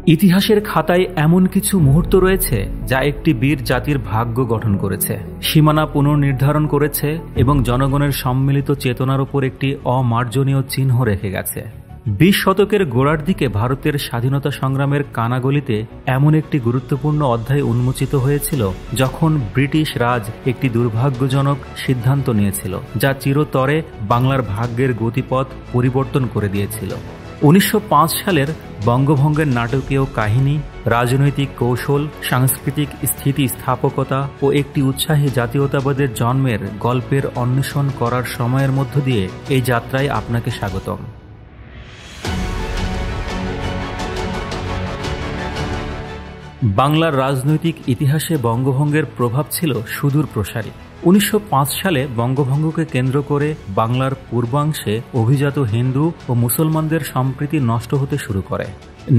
ইতিহাসের খাতায় এমন কিছু মুহূর্ত রয়েছে যা একটি বীর জাতির ভাগ্য গঠন করেছে, সীমানা পুনর্নির্ধারণ করেছে এবং জনগণের সম্মিলিত চেতনার উপর একটি অমার্জনীয় চিহ্ন রেখে গেছে। 20 শতকের গোড়ার দিকে ভারতের স্বাধীনতা সংগ্রামের কানাগলিতে এমন একটি গুরুত্বপূর্ণ অধ্যায় উন্মোচিত হয়েছিল যখন ব্রিটিশ রাজ একটি দুর্ভাগ্যজনক সিদ্ধান্ত নিয়েছিল যা চিরতরে বাংলার ভাগ্যের গতিপথ পরিবর্তন করে দিয়েছিল। 1905 সালের বঙ্গভঙ্গের নাটকীয় কাহিনী, রাজনৈতিক কৌশল, সাংস্কৃতিক স্থিতিস্থাপকতা ও একটি উৎসাহী জাতীয়তাবাদের জন্মের গল্পের অন্বেষণ করার সময়ের মধ্য দিয়ে এই যাত্রায় আপনাকে স্বাগতম। বাংলার রাজনৈতিক ইতিহাসে বঙ্গভঙ্গের প্রভাব ছিল সুদূর প্রসারী। 1905 সালে বঙ্গভঙ্গকে কেন্দ্র করে বাংলার পূর্বাংশে অভিজাত হিন্দু ও মুসলমানদের সম্প্রীতি নষ্ট হতে শুরু করে।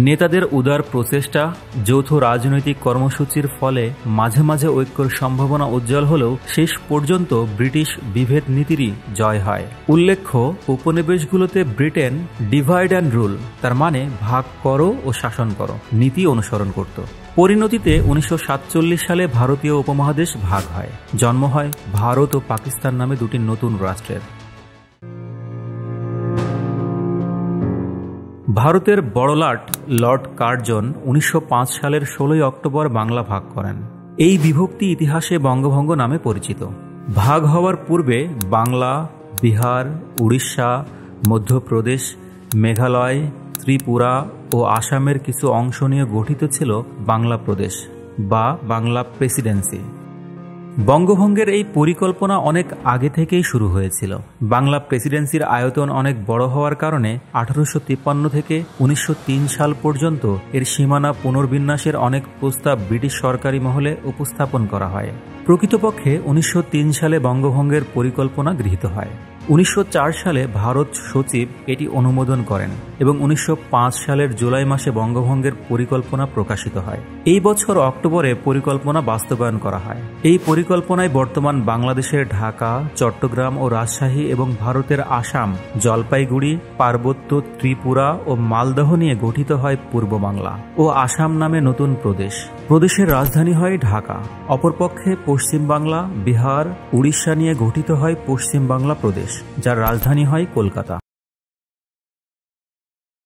নেতাদের উদার প্রচেষ্টা, যৌথ রাজনৈতিক কর্মসূচির ফলে মাঝে মাঝে ঐক্যের সম্ভাবনা উজ্জ্বল হলেও শেষ পর্যন্ত ব্রিটিশ বিভেদ নীতিরই জয় হয়। উল্লেখ্য, উপনিবেশগুলোতে ব্রিটেন ডিভাইড অ্যান্ড রুল, তার মানে ভাগ করো ও শাসন করো, নীতি অনুসরণ করত। পরিণতিতে 1947 সালে ভারতীয় উপমহাদেশ ভাগ হয়। জন্ম হয় ভারত ও পাকিস্তান নামে দুটি নতুন রাষ্ট্রের। ভারতের বড়লাট লর্ড কার্জন 1905 সালের 16 অক্টোবর বাংলা ভাগ করেন। এই বিভক্তি ইতিহাসে বঙ্গভঙ্গ নামে পরিচিত। ভাগ হওয়ার পূর্বে বাংলা, বিহার, উড়িষ্যা, মধ্যপ্রদেশ, মেঘালয়, ত্রিপুরা ও আসামের কিছু অংশ নিয়ে গঠিত ছিল বাংলা প্রদেশ বা বাংলা প্রেসিডেন্সি। বঙ্গভঙ্গের এই পরিকল্পনা অনেক আগে থেকেই শুরু হয়েছিল। বাংলা প্রেসিডেন্সির আয়তন অনেক বড় হওয়ার কারণে 1853 থেকে 1903 সাল পর্যন্ত এর সীমানা পুনর্বিন্যাসের অনেক প্রস্তাব ব্রিটিশ সরকারি মহলে উপস্থাপন করা হয়। প্রকৃতপক্ষে 1903 সালে বঙ্গভঙ্গের পরিকল্পনা গৃহীত হয়। 1904 সালে ভারত সচিব এটি অনুমোদন করেন এবং 1905 সালের জুলাই মাসে বঙ্গভঙ্গের পরিকল্পনা প্রকাশিত হয়। এই বছর অক্টোবরে পরিকল্পনা বাস্তবায়ন করা হয়। এই পরিকল্পনায় বর্তমান বাংলাদেশের ঢাকা, চট্টগ্রাম ও রাজশাহী এবং ভারতের আসাম, জলপাইগুড়ি, পার্বত্য ত্রিপুরা ও মালদহ নিয়ে গঠিত হয় পূর্ব বাংলা ও আসাম নামে নতুন প্রদেশ। প্রদেশের রাজধানী হয় ঢাকা। অপরপক্ষে পশ্চিম বাংলা, বিহার, উড়িষ্যা নিয়ে গঠিত হয় পশ্চিম বাংলা প্রদেশ, যার রাজধানী হয় কলকাতা।